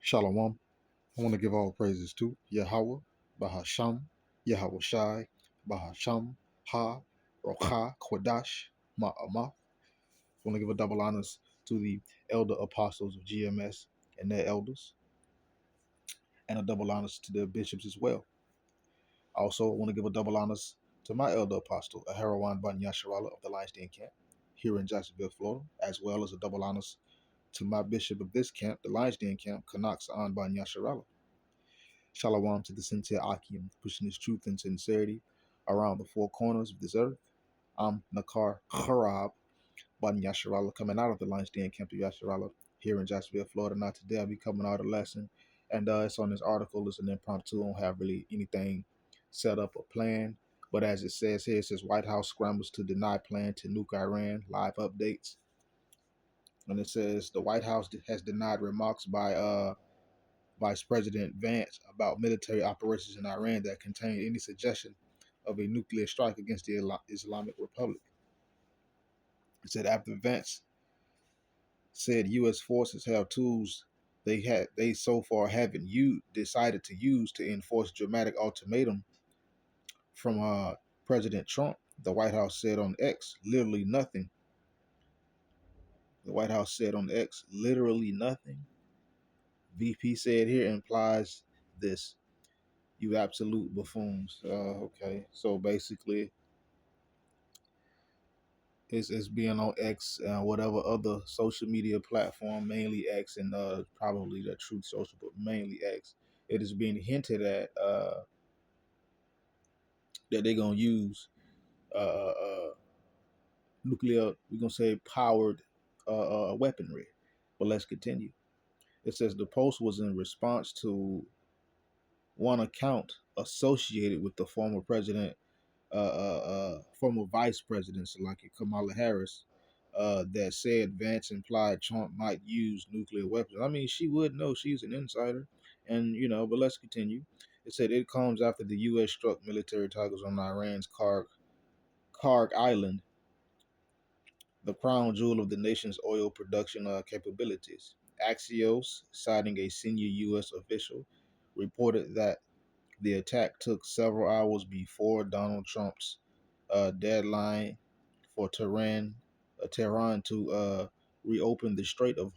Shalom. I want to give all praises to Yahweh, Bahasham, Yahweh Shai, Bahasham, Ha, Rocha, Kwadash, Ma'amah. I want to give a double honors to the elder apostles of GMS and their elders, and a double honors to their bishops as well. Also, I want to give a double honors to my elder apostle, Aharawan Ban Yasharala of the Lions Den camp here in Jacksonville, Florida, as well as a double honors to my bishop of this camp, the Lions Den camp, Kanak An Ban Yasharala. Shalom to the sincere Akim, pushing his truth and sincerity around the four corners of this earth. I'm Nakar Harab, Ban Yasharala, coming out of the Lions Den camp of Yasharala here in Jacksonville, Florida. Now today I'll be coming out a lesson, and it's on this article. It's an impromptu. I don't have really anything set up or planned, but as it says here, it says White House scrambles to deny plan to nuke Iran. Live updates, and it says the White House has denied remarks by Vice President Vance about military operations in Iran that contained any suggestion of a nuclear strike against the Islamic Republic. It said after Vance said U.S. forces have tools they so far haven't decided to use to enforce dramatic ultimatum from President Trump. The White House said on X, literally nothing. The White House said on X, literally nothing. VP said here implies this. You absolute buffoons. Okay, so basically, it's being on X, whatever other social media platform, mainly X, and probably the Truth Social, but mainly X. It is being hinted at that they're gonna use nuclear, we're gonna say powered weaponry. But let's continue. It says the post was in response to one account associated with the former president former vice president, so like Kamala Harris, that said Vance implied Trump might use nuclear weapons. I mean, she would know. She's an insider, and but let's continue. It said it comes after the U.S. struck military targets on Iran's Karg Island, the crown jewel of the nation's oil production capabilities. Axios, citing a senior U.S. official, reported that the attack took several hours before Donald Trump's deadline for Tehran to reopen the Strait of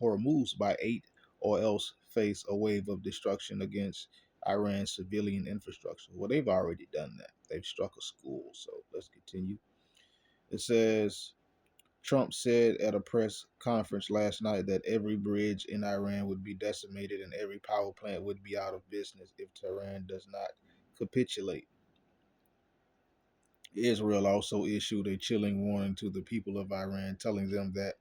Hormuz by 8, or else face a wave of destruction against Iran's civilian infrastructure. Well, they've already done that. They've struck a school. So let's continue. It says Trump said at a press conference last night that every bridge in Iran would be decimated and every power plant would be out of business if Tehran does not capitulate. Israel also issued a chilling warning to the people of Iran, telling them that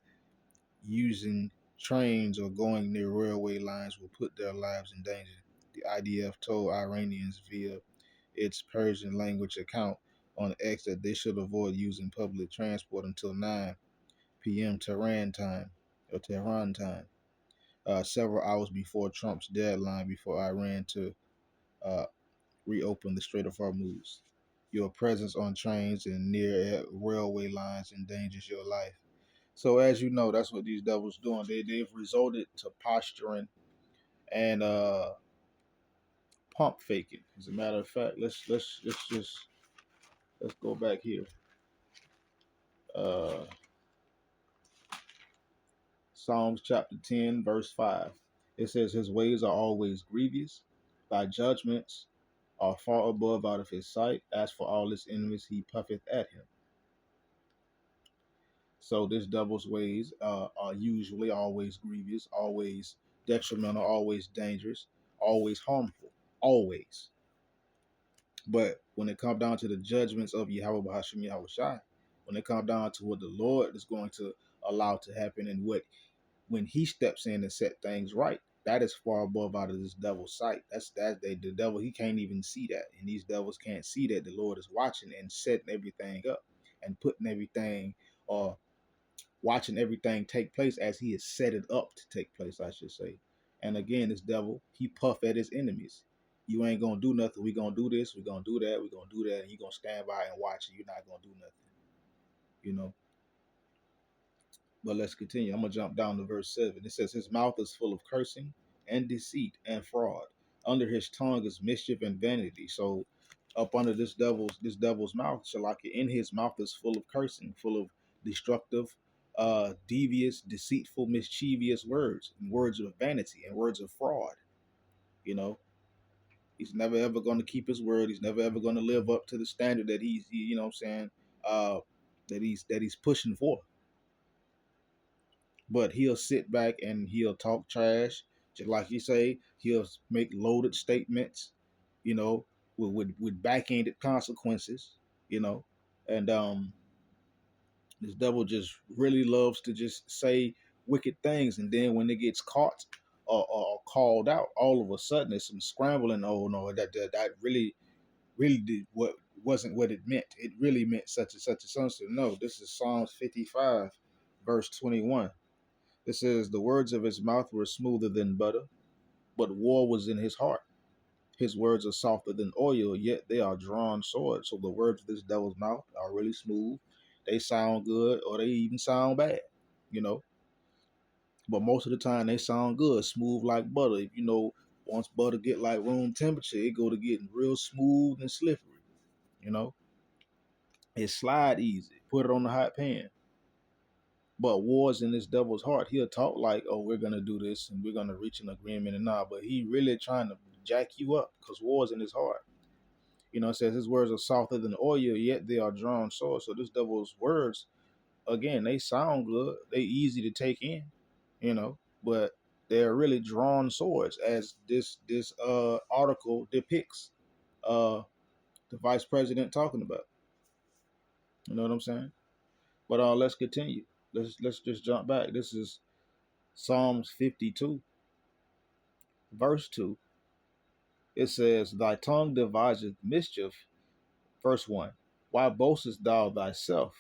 using trains or going near railway lines will put their lives in danger. The IDF told Iranians via its Persian language account on X that they should avoid using public transport until 9 p.m. Tehran time, several hours before Trump's deadline before Iran to uh, reopen the Strait of Hormuz. Your presence on trains and near railway lines endangers your life. So as you know, that's what these devils doing. They've resorted to posturing and pump faking. As a matter of fact, let's go back here. Uh, Psalms chapter 10, verse 5. It says, his ways are always grievous. Thy judgments are far above out of his sight. As for all his enemies, he puffeth at him. So this devil's ways are usually always grievous, always detrimental, always dangerous, always harmful, always. But when it comes down to the judgments of Yahweh Bahashim Yahweh Shai, when it comes down to what the Lord is going to allow to happen and what when he steps in and set things right, that is far above out of this devil's sight. The devil, he can't even see that. And these devils can't see that the Lord is watching and setting everything up and putting everything or watching everything take place as he has set it up to take place, I should say. And again, this devil, he puff at his enemies. You ain't gonna do nothing. We gonna do this. We gonna do that. We gonna do that. And you gonna stand by and watch it. You're not gonna do nothing. You know. But let's continue. I'm gonna jump down to verse 7. It says, his mouth is full of cursing and deceit and fraud. Under his tongue is mischief and vanity. So up under this devil's mouth, Shalaka, in his mouth is full of cursing, full of destructive, devious, deceitful, mischievous words, and words of vanity and words of fraud. You know, he's never ever going to keep his word. He's never ever going to live up to the standard that you know what I'm saying, uh, that he's pushing for. But he'll sit back and he'll talk trash, just like you say. He'll make loaded statements, you know, with backhanded consequences, you know, and this devil just really loves to just say wicked things, and then when it gets caught or called out, all of a sudden there's some scrambling. Oh no, that really did what wasn't what it meant. It really meant such and such and such. No, this is Psalms 55, verse 21. It says, "The words of his mouth were smoother than butter, but war was in his heart. His words are softer than oil, yet they are drawn swords." So the words of this devil's mouth are really smooth. They sound good, or they even sound bad, you know. But most of the time, they sound good, smooth like butter. If you know, once butter get like room temperature, it go to getting real smooth and slippery. You know, it slide easy. Put it on the hot pan. But war's in this devil's heart. He'll talk like, "Oh, we're gonna do this and we're gonna reach an agreement," and not. But he really trying to jack you up because war's in his heart. You know, it says his words are softer than oil, yet they are drawn swords. So this devil's words, again, they sound good. They easy to take in, you know, but they're really drawn swords, as this article depicts uh the vice president talking about. You know what I'm saying? But let's continue. Let's just jump back. This is Psalms 52, verse 2. It says, "Thy tongue deviseth mischief." Verse 1. "Why boastest thou thyself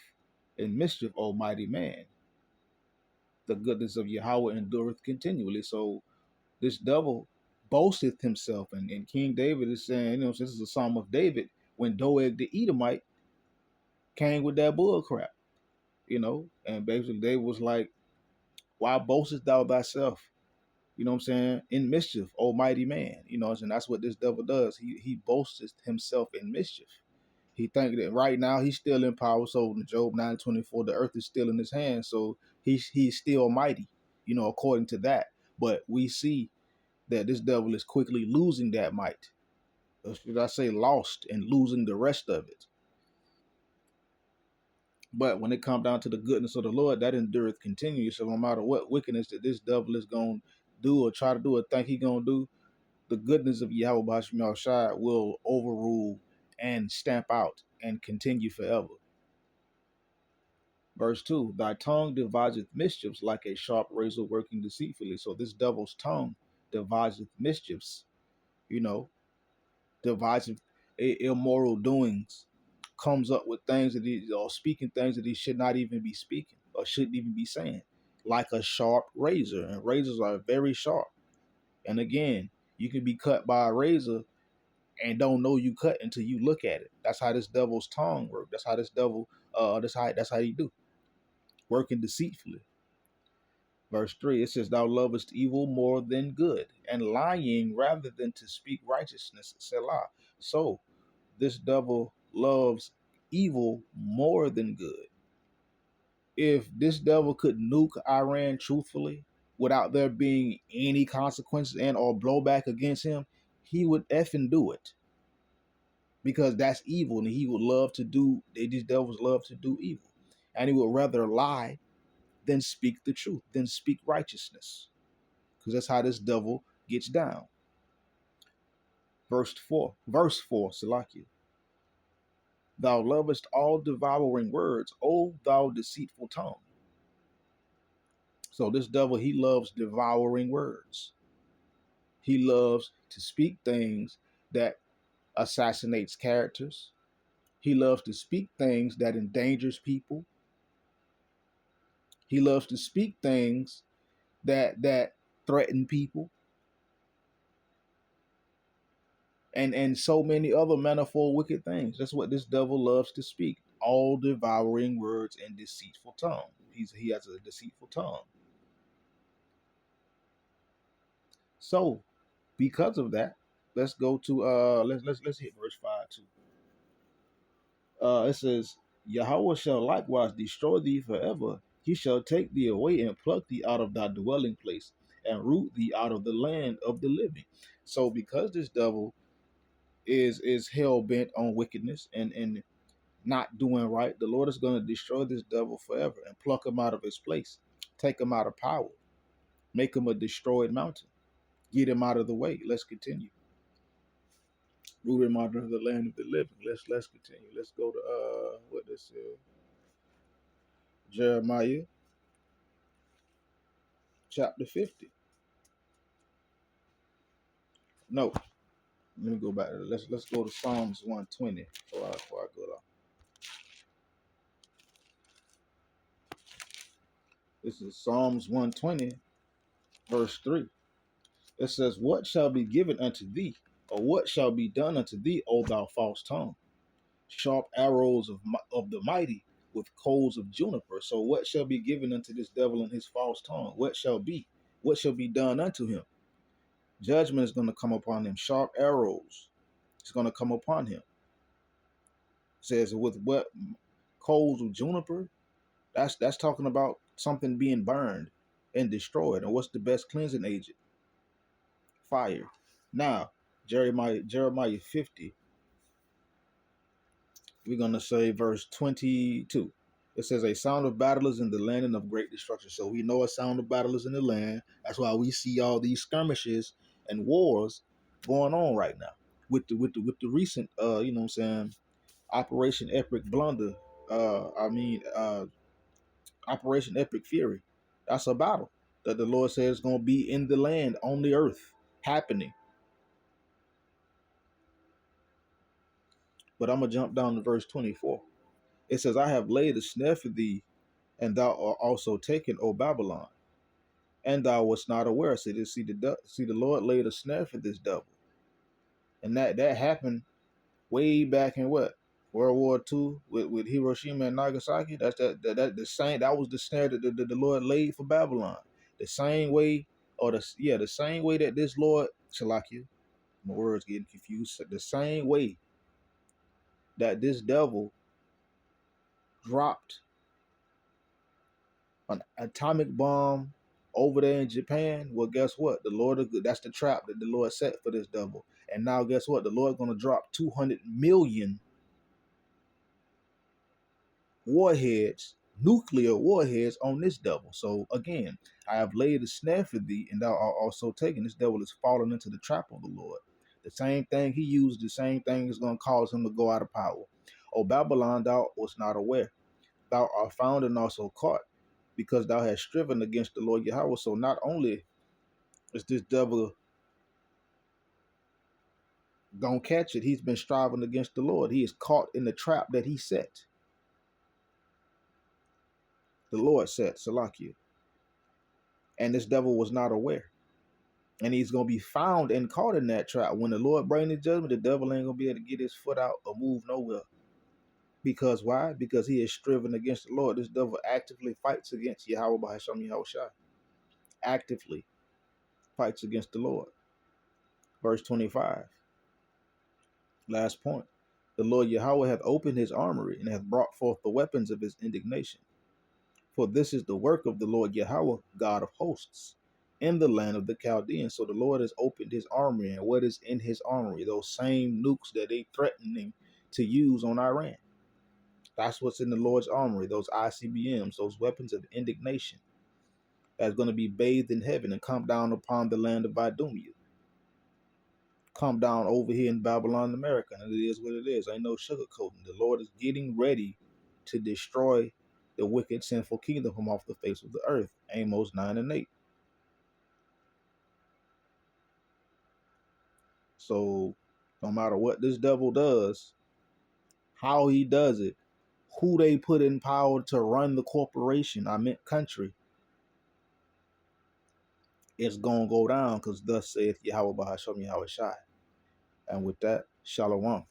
in mischief, O mighty man? The goodness of Yahweh endureth continually." So this devil boasteth himself. And King David is saying, you know, this is a psalm of David when Doeg the Edomite came with that bull crap, you know, and basically David was like, "Why boastest thou thyself?" You know what I'm saying? In mischief, almighty man. You know, and that's what this devil does. He boasts himself in mischief. He think that right now he's still in power. So in Job 9:24, the earth is still in his hands. So he's still mighty, you know, according to that. But we see that this devil is quickly losing that might. Or should I say lost and losing the rest of it. But when it comes down to the goodness of the Lord, that endureth continually. So no matter what wickedness that this devil is going to do or try to do or think he going to do, the goodness of Yahweh Bashim Shai will overrule and stamp out and continue forever. Verse 2, "Thy tongue deviseth mischiefs like a sharp razor working deceitfully." So this devil's tongue deviseth mischiefs, you know, deviseth immoral doings, comes up with things that he, or speaking things that he should not even be speaking or shouldn't even be saying, like a sharp razor. And razors are very sharp. And again, you can be cut by a razor and don't know you cut until you look at it. That's how this devil's tongue works. That's how this devil, that's how he do, working deceitfully. Verse 3, it says, "Thou lovest evil more than good, and lying rather than to speak righteousness." Selah. So this devil loves evil more than good. If this devil could nuke Iran truthfully without there being any consequences and or blowback against him, he would effing do it, because that's evil, and he would love to do. These devils love to do evil, and he would rather lie than speak the truth, than speak righteousness, because that's how this devil gets down. Verse 4, Salakia. "Thou lovest all devouring words, O thou deceitful tongue." So this devil, he loves devouring words. He loves to speak things that assassinates characters. He loves to speak things that endangers people. He loves to speak things that threaten people, and so many other manifold wicked things. That's what this devil loves to speak. All devouring words and deceitful tongue. He has a deceitful tongue. So because of that, let's go to let's hit verse 5 too. It says, Yahweh shall likewise destroy thee forever. He shall take thee away and pluck thee out of thy dwelling place and root thee out of the land of the living. So because this devil is hell bent on wickedness and not doing right, the Lord is going to destroy this devil forever and pluck him out of his place, take him out of power, make him a destroyed mountain, get him out of the way. Let's continue. Root him out of the land of the living. Let's continue. Let's go to what this is. Jeremiah chapter 50. No, let me go back. Let's go to Psalms 120 before I go down. This is Psalms 120, verse 3. It says, What shall be given unto thee, or what shall be done unto thee, O thou false tongue? Sharp arrows of the mighty with coals of juniper. So what shall be given unto this devil and his false tongue? What shall be? What shall be done unto him? Judgment is going to come upon him. Sharp arrows is going to come upon him. It says with what coals of juniper? That's talking about something being burned and destroyed. And what's the best cleansing agent? Fire. Now, Jeremiah 50, we're going to say verse 22. It says, A sound of battle is in the land and of great destruction. So we know a sound of battle is in the land. That's why we see all these skirmishes and wars going on right now. With the recent you know what I'm saying, Operation Epic Blunder, Operation Epic Fury. That's a battle that the Lord says is going to be in the land, on the earth, happening. But I'm going to jump down to verse 24. It says, I have laid a snare for thee, and thou art also taken, O Babylon, and thou wast not aware. See the Lord laid a snare for this devil. And that happened way back in what? World War II with Hiroshima and Nagasaki. That's the same. That was the snare that the Lord laid for Babylon. The same way, the same way that this Lord, Shalakia, my words getting confused. The same way that this devil dropped an atomic bomb over there in Japan. Well, guess what? That's the trap that the Lord set for this devil. And now guess what? The Lord's gonna drop 200 million warheads, nuclear warheads on this devil. So again, I have laid a snare for thee, and thou art also taken. This devil is falling into the trap of the Lord. The same thing he used, the same thing is going to cause him to go out of power. O Babylon, thou wast not aware. Thou art found and also caught, because thou hast striven against the Lord Yahweh. So not only is this devil gonna catch it, he's been striving against the Lord. He is caught in the trap that he set. The Lord set, Salakia. And this devil was not aware. And he's going to be found and caught in that trap. When the Lord brings the judgment, the devil ain't going to be able to get his foot out or move nowhere. Because why? Because he is striven against the Lord. This devil actively fights against Yahweh Bahasham Yahweh Shai. Actively fights against the Lord. Verse 25. Last point. The Lord Yahweh hath opened his armory and hath brought forth the weapons of his indignation. For this is the work of the Lord Yahweh, God of hosts, in the land of the Chaldeans. So the Lord has opened his armory. And what is in his armory? Those same nukes that they threatening to use on Iran. That's what's in the Lord's armory. Those ICBMs, those weapons of indignation. That's going to be bathed in heaven and come down upon the land of Idumea. Come down over here in Babylon, America. And it is what it is. Ain't no sugarcoating. The Lord is getting ready to destroy the wicked, sinful kingdom from off the face of the earth. Amos 9 and 8. So no matter what this devil does, how he does it, who they put in power to run the corporation, I meant country, it's going to go down, because thus saith Yahweh Bahasham Yahweh Shai. And with that, Shalom.